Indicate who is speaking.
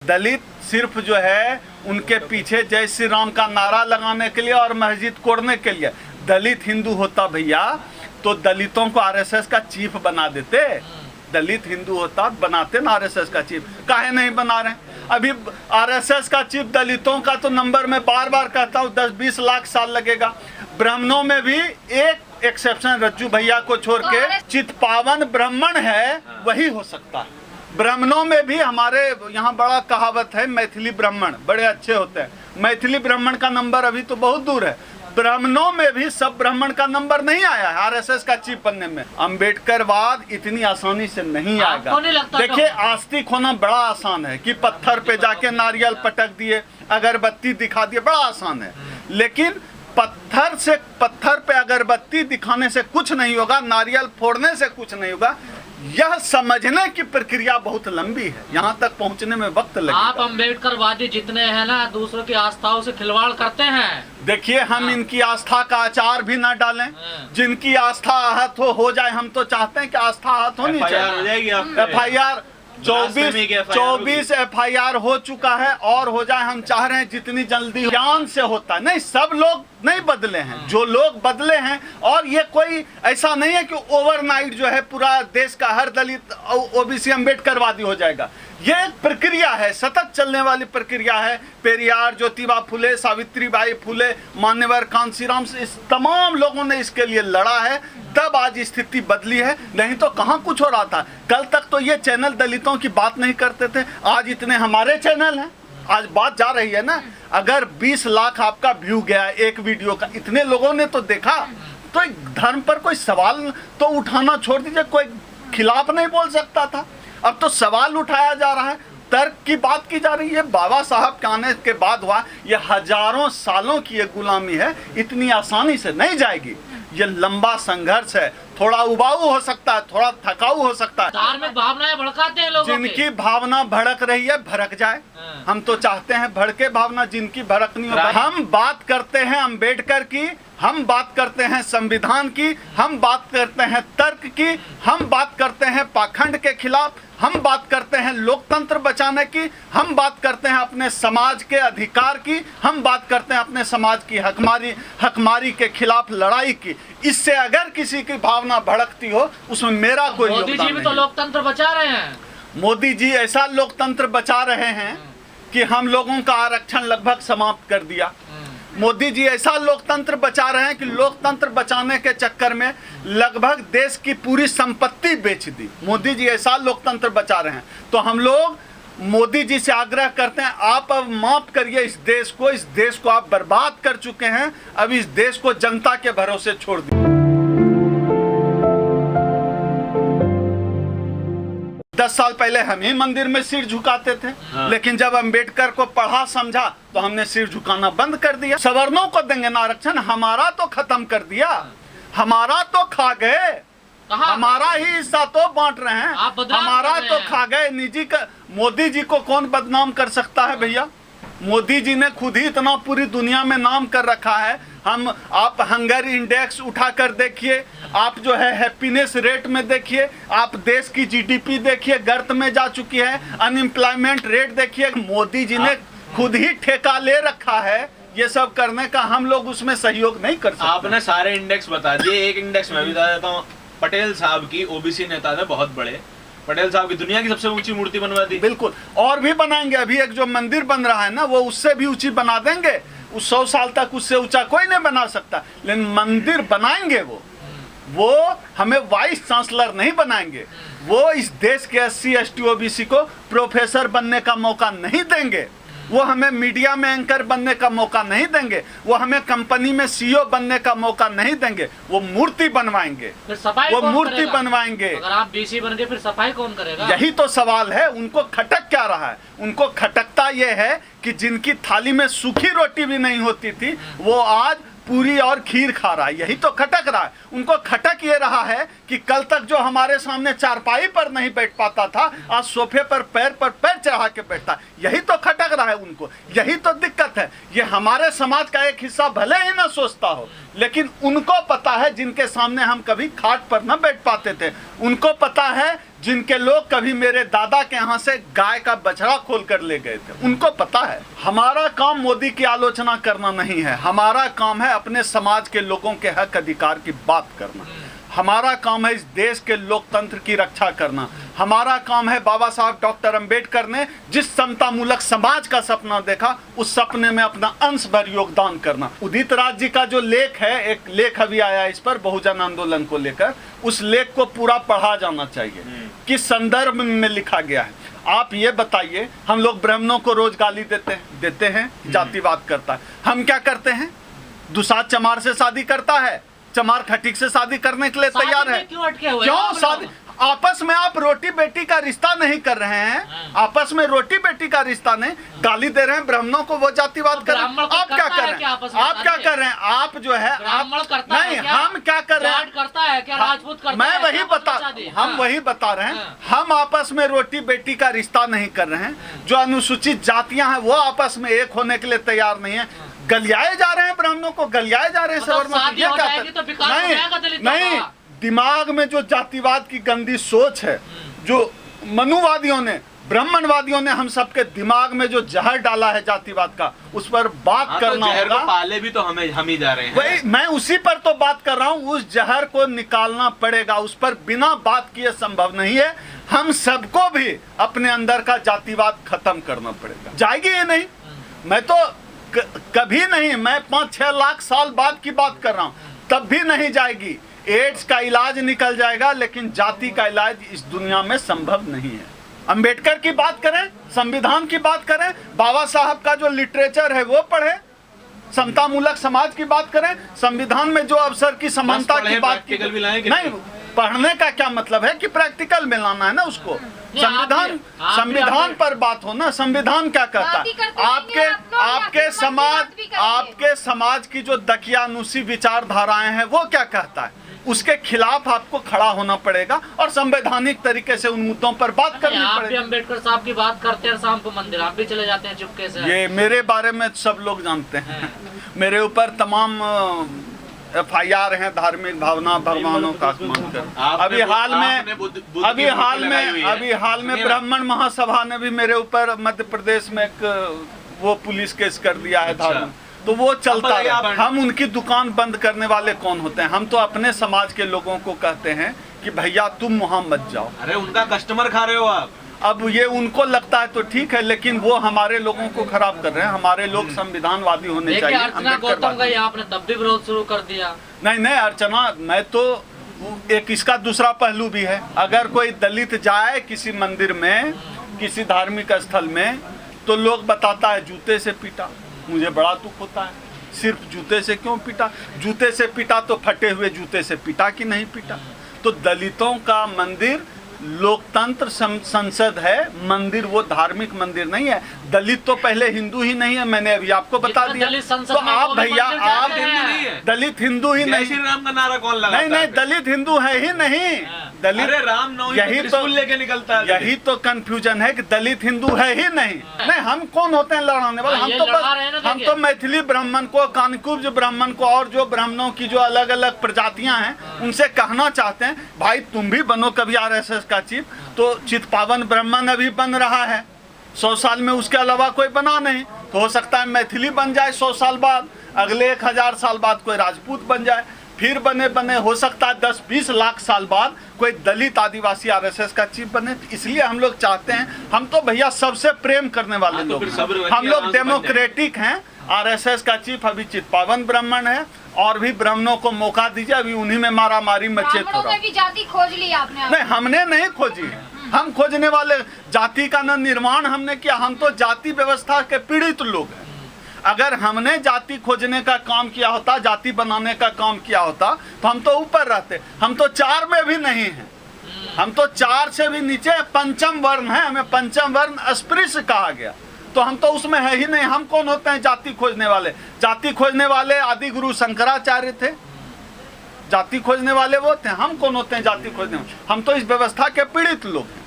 Speaker 1: दलित सिर्फ जो है उनके पीछे जय श्री राम का नारा लगाने के लिए और मस्जिद कोड़ने के लिए। दलित हिंदू होता भैया तो दलितों को आरएसएस का चीफ बना देते। दलित हिंदू होता बनाते ना आरएसएस का चीफ, काहे नहीं बना रहे? अभी आरएसएस का चीफ दलितों का तो नंबर मैं बार बार कहता हूँ 10-20 लाख साल लगेगा। ब्राह्मणों में भी एक एक्सेप्शन रज्जू भैया को छोड़ के चितपावन ब्राह्मण है वही हो सकता है। ब्राह्मणों में भी हमारे यहाँ बड़ा कहावत है, मैथिली ब्राह्मण बड़े अच्छे होते हैं। मैथिली ब्राह्मण का नंबर अभी तो बहुत दूर है। ब्राह्मणों में भी सब ब्राह्मण का नंबर नहीं आया है आरएसएस का चीफ बनने में। अम्बेडकरवाद इतनी आसानी से नहीं आएगा। देखिए आस्तिक होना बड़ा आसान है कि पत्थर पे जाके नारियल पटक दिए, अगरबत्ती दिखा दिए, बड़ा आसान है। लेकिन पत्थर पे अगरबत्ती दिखाने से कुछ नहीं होगा, नारियल फोड़ने से कुछ नहीं होगा। यह समझने की प्रक्रिया बहुत लंबी है, यहाँ तक पहुँचने में वक्त लगेगा।
Speaker 2: आप अम्बेडकरवादी जितने हैं ना दूसरों की आस्थाओं से खिलवाड़ करते हैं। देखिए
Speaker 1: हम इनकी आस्था का आचार भी ना डालें। जिनकी आस्था आहत हो जाए, हम तो चाहते हैं कि आस्था आहत होनी चाहिए। FIR 24 FIR हो चुका है और हो जाए। हम चाह रहे हैं जितनी जल्दी ज्ञान से होता है। नहीं, सब लोग नहीं बदले हैं, जो लोग बदले हैं। और ये कोई ऐसा नहीं है कि ओवरनाइट जो है पूरा देश का हर दलित OBC अम्बेडकरवादी हो जाएगा। ये एक प्रक्रिया है, सतत चलने वाली प्रक्रिया है। पेरियार, ज्योतिबा फुले, सावित्रीबाई फुले, मान्यवर कांशीराम से इस तमाम लोगों ने इसके लिए लड़ा है, तब आज स्थिति बदली है। नहीं तो कहाँ कुछ हो रहा था। कल तक तो ये चैनल दलितों की बात नहीं करते थे, आज इतने हमारे चैनल हैं, आज बात जा रही है ना। अगर 20 लाख आपका व्यू गया एक वीडियो का, इतने लोगों ने तो देखा, तो धर्म पर कोई सवाल तो उठाना छोड़ दीजिए, कोई खिलाफ नहीं बोल सकता था। अब तो सवाल उठाया जा रहा है, तर्क की बात की जा रही है। बाबा साहब के आने के बाद हुआ, ये हजारों सालों की ये गुलामी है, इतनी आसानी से नहीं जाएगी। ये लंबा संघर्ष है, थोड़ा उबाऊ हो सकता है, थोड़ा थकाऊ हो सकता है।
Speaker 2: धार्मिक भावनाएं भड़काते हैं लोगों
Speaker 1: जिनकी भावना भड़क रही है भड़क जाए। हम तो चाहते हैं भड़के भावना, जिनकी भड़कनी हो। हम बात करते हैं अम्बेडकर की, हम बात करते हैं संविधान की, हम बात करते हैं तर्क की, हम बात करते हैं पाखंड के खिलाफ, हम बात करते हैं लोकतंत्र बचाने की, हम बात करते हैं अपने समाज के अधिकार की, हम बात करते हैं अपने समाज की हकमारी के खिलाफ लड़ाई की। इससे अगर किसी की भावना भड़कती हो उसमें मेरा कोई योगदान नहीं।
Speaker 2: मोदी जी भी तो लोकतंत्र बचा रहे हैं।
Speaker 1: मोदी जी ऐसा लोकतंत्र बचा रहे हैं कि हम लोगों का आरक्षण लगभग समाप्त कर दिया। मोदी जी ऐसा लोकतंत्र बचा रहे हैं कि लोकतंत्र बचाने के चक्कर में लगभग देश की पूरी संपत्ति बेच दी। मोदी जी ऐसा लोकतंत्र बचा रहे हैं। तो हम लोग मोदी जी से आग्रह करते हैं, आप अब माफ करिए इस देश को आप बर्बाद कर चुके हैं। अब इस देश को जनता के भरोसे छोड़ दीजिए। 10 साल पहले हम ही मंदिर में सिर झुकाते थे। लेकिन जब अम्बेडकर को पढ़ा समझा तो हमने सिर झुकाना बंद कर दिया। सवर्णों को देंगे ना आरक्षण, हमारा तो खत्म कर दिया, हमारा तो खा गए, हमारा ही हिस्सा तो बांट रहे हैं, हमारा तो खा गए। निजी का मोदी जी को कौन बदनाम कर सकता है भैया? मोदी जी ने खुद ही इतना पूरी दुनिया में नाम कर रखा है। आप हंगर इंडेक्स उठा कर देखिए, आप जो है हैप्पीनेस रेट में देखिए, आप देश की GDP देखिए गर्त में जा चुकी है, अनएम्प्लॉयमेंट रेट देखिए। मोदी जी ने खुद ही ठेका ले रखा है ये सब करने का, हम लोग उसमें सहयोग नहीं कर सकते।
Speaker 3: आपने सारे इंडेक्स बता दिए, एक इंडेक्स मैं भी बता देता हूँ। पटेल साहब की OBC नेता थे बहुत बड़े, पटेल साहब की दुनिया की सबसे ऊंची मूर्ति बनवा दी।
Speaker 1: बिल्कुल, और भी बनाएंगे। अभी एक जो मंदिर बन रहा है ना, वो उससे भी ऊंची बना देंगे। उस 100 साल तक उससे ऊंचा कोई नहीं बना सकता, लेकिन मंदिर बनाएंगे। वो हमें वाइस चांसलर नहीं बनाएंगे। वो इस देश के SC ST OBC को प्रोफेसर बनने का मौका नहीं देंगे। वो हमें मीडिया में एंकर बनने का मौका नहीं देंगे। वो हमें कंपनी में CEO बनने का मौका नहीं देंगे। वो मूर्ति बनवाएंगे,
Speaker 2: फिर सफाई
Speaker 1: वो
Speaker 2: कौन
Speaker 1: मूर्ति
Speaker 2: करेगा?
Speaker 1: बनवाएंगे।
Speaker 2: अगर आप BC बन गए फिर सफाई कौन करेगा?
Speaker 1: यही तो सवाल है। उनको खटक क्या रहा है? उनको खटकता ये है कि जिनकी थाली में सूखी रोटी भी नहीं होती थी, वो आज पूरी और खीर खा रहा है, यही तो खटक रहा है उनको। खटक ये रहा है कि कल तक जो हमारे सामने चारपाई पर नहीं बैठ पाता था, आज सोफे पर पैर चढ़ा के बैठता है, यही तो खटक रहा है उनको। यही तो दिक्कत है। ये हमारे समाज का एक हिस्सा भले ही ना सोचता हो, लेकिन उनको पता है, जिनके सामने हम कभी खाट पर न बैठ पाते थे, उनको पता है, जिनके लोग कभी मेरे दादा के यहाँ से गाय का बछड़ा खोल कर ले गए थे, उनको पता है। हमारा काम मोदी की आलोचना करना नहीं है, हमारा काम है अपने समाज के लोगों के हक अधिकार की बात करना। हमारा काम है इस देश के लोकतंत्र की रक्षा करना। हमारा काम है बाबा साहब डॉक्टर अंबेडकर ने जिस समता मूलक समाज का सपना देखा, उस सपने में अपना अंश भर योगदान करना। उदित राज जी का जो लेख है, एक लेख अभी आया इस पर बहुजन आंदोलन को लेकर, उस लेख को पूरा पढ़ा जाना चाहिए। किस संदर्भ में लिखा गया है आप ये बताइए। हम लोग ब्राह्मणों को रोज गाली देते हैं, जातिवाद करता है। हम क्या करते हैं? दुसाध चमार से शादी करता है, चमार खटीक से शादी करने के लिए तैयार है।
Speaker 2: क्यों अटके हुए?
Speaker 1: क्यों शादी? आपस में आप रोटी बेटी का रिश्ता नहीं कर रहे हैं, आपस में रोटी बेटी का रिश्ता नहीं, गाली दे रहे हैं ब्राह्मणों को, वो जातिवाद कर रहे हैं। आप क्या कर रहे हैं? आप क्या कर रहे हैं? आप जो है नहीं, हम क्या कर रहे हैं?
Speaker 2: करता है क्या? राजपूत करता
Speaker 1: मैं
Speaker 2: है?
Speaker 1: वही हम वही बता रहे हैं। हम आपस में रोटी बेटी का रिश्ता नहीं कर रहे हैं। जो अनुसूचित जातियां हैं वो आपस में एक होने के लिए तैयार नहीं है। गलियाए जा रहे हैं ब्राह्मणों को, गलियाए जा रहे हैं। नहीं, दिमाग में जो जातिवाद की गंदी सोच है, जो मनुवादियों ने, ब्राह्मणवादियों ने हम सबके दिमाग में जो जहर डाला है जातिवाद का, उस पर बात करना होगा।
Speaker 3: पाले भी तो हम ही जा रहे हैं।
Speaker 1: वही मैं उसी पर तो बात कर रहा हूँ। उस जहर को निकालना पड़ेगा, उस पर बिना बात किए संभव नहीं है। हम सबको भी अपने अंदर का जातिवाद खत्म करना पड़ेगा। जाएगी ये नहीं, मैं तो कभी नहीं, मैं 5-6 लाख साल बाद की बात कर रहा हूँ, तब भी नहीं जाएगी। एड्स का इलाज निकल जाएगा, लेकिन जाति का इलाज इस दुनिया में संभव नहीं है। अंबेडकर की बात करें, संविधान की बात करें, बाबा साहब का जो लिटरेचर है वो पढ़े, समता मूलक समाज की बात करें, संविधान में जो अवसर की समानता की बात की नहीं। पढ़ने का क्या मतलब है कि प्रैक्टिकल में लाना है ना उसको। संविधान पर बात हो ना। संविधान क्या कहता है? आपके समाज की जो दकियानुसी विचारधाराएं हैं वो क्या कहता है, उसके खिलाफ आपको खड़ा होना पड़ेगा और संवैधानिक तरीके से उन मुद्दों पर बात करनी पड़ेगी।
Speaker 2: आप भी अंबेडकर साहब की बात करते हैं, शाम को मंदिर आप भी चले जाते हैं चुपके से।
Speaker 1: ये मेरे बारे में सब लोग जानते हैं। मेरे ऊपर तमाम FIR हैं, धार्मिक भावना भगवानों का अपमान कर। अभी हाल में ब्राह्मण महासभा ने भी मेरे ऊपर मध्य प्रदेश में एक वो पुलिस केस कर दिया है धार्मिक। तो वो चलता है। हम उनकी दुकान बंद करने वाले कौन होते हैं? हम तो अपने समाज के लोगों को कहते हैं कि भैया तुम वहां मत जाओ।
Speaker 3: अरे उनका कस्टमर खा रहे हो आप।
Speaker 1: अब ये उनको लगता है तो ठीक है, लेकिन वो हमारे लोगों को खराब कर रहे हैं। हमारे लोग संविधानवादी होने चाहिए।
Speaker 2: अर्चना गौतम का आपने तब भी विरोध शुरू कर दिया।
Speaker 1: नहीं अर्चना, मैं तो एक इसका दूसरा पहलू भी है। अगर कोई दलित जाए किसी मंदिर में, किसी धार्मिक स्थल में, तो लोग बताता है जूते से पीटा। मुझे बड़ा दुख होता है, सिर्फ जूते से क्यों पीटा? जूते से पीटा तो फटे हुए जूते से पीटा कि नहीं पीटा? तो दलितों का मंदिर लोकतंत्र संसद है, मंदिर वो धार्मिक मंदिर नहीं है। दलित तो पहले हिंदू ही नहीं है, मैंने अभी आपको बता दिया। तो आप भैया, आप दलित हिंदू ही नहीं।
Speaker 3: श्री राम का नारा कौन लगाता है?
Speaker 1: नहीं, दलित हिंदू है ही नहीं। दलित
Speaker 3: राम
Speaker 1: यही तो
Speaker 3: लेके निकलता है।
Speaker 1: यही तो कंफ्यूजन है कि दलित हिंदू है ही नहीं। नहीं, हम कौन होते हैं लड़ाने वाले? हम तो मैथिली ब्राह्मण को, कानकुब्ज ब्राह्मण को और जो ब्राह्मणों की जो अलग अलग प्रजातियां हैं उनसे कहना चाहते हैं, भाई तुम भी बनो कभी RSS का चीफ। तो चितपावन ब्राह्मण अभी बन रहा है, 100 साल में उसके अलावा कोई बना नहीं। तो हो सकता है मैथिली बन जाए 100 साल बाद, अगले 1000 साल बाद कोई राजपूत बन जाए, फिर बने हो सकता है 10-20 लाख साल बाद कोई दलित आदिवासी RSS का चीफ बने। इसलिए हम लोग चाहते हैं, हम तो भैया सबसे प्रेम करने वाले लोग, हम लोग डेमोक्रेटिक हैं। RSS का चीफ अभी चितपावन ब्राह्मण है, और भी ब्राह्मणों को मौका दीजिए। अभी उन्हीं में मारामारी मचे थोड़ा।
Speaker 4: जाति खोज ली आपने?
Speaker 1: नहीं, हमने नहीं खोजी है। हम खोजने वाले, जाति का न निर्माण हमने किया। हम तो जाति व्यवस्था के पीड़ित लोग हैं। अगर हमने जाति खोजने का काम किया होता, जाति बनाने का काम किया होता, तो हम तो ऊपर रहते। हम तो 4 में भी नहीं हैं, हम तो 4 से भी नीचे पंचम वर्ण है। हमें पंचम वर्ण अस्पृश्य कहा गया। तो हम तो उसमें है ही नहीं। हम कौन होते हैं जाति खोजने वाले? जाति खोजने वाले आदि गुरु शंकराचार्य थे, जाति खोजने वाले वो थे। हम कौन होते हैं जाति खोजने वाले? हम तो इस व्यवस्था के पीड़ित लोग हैं।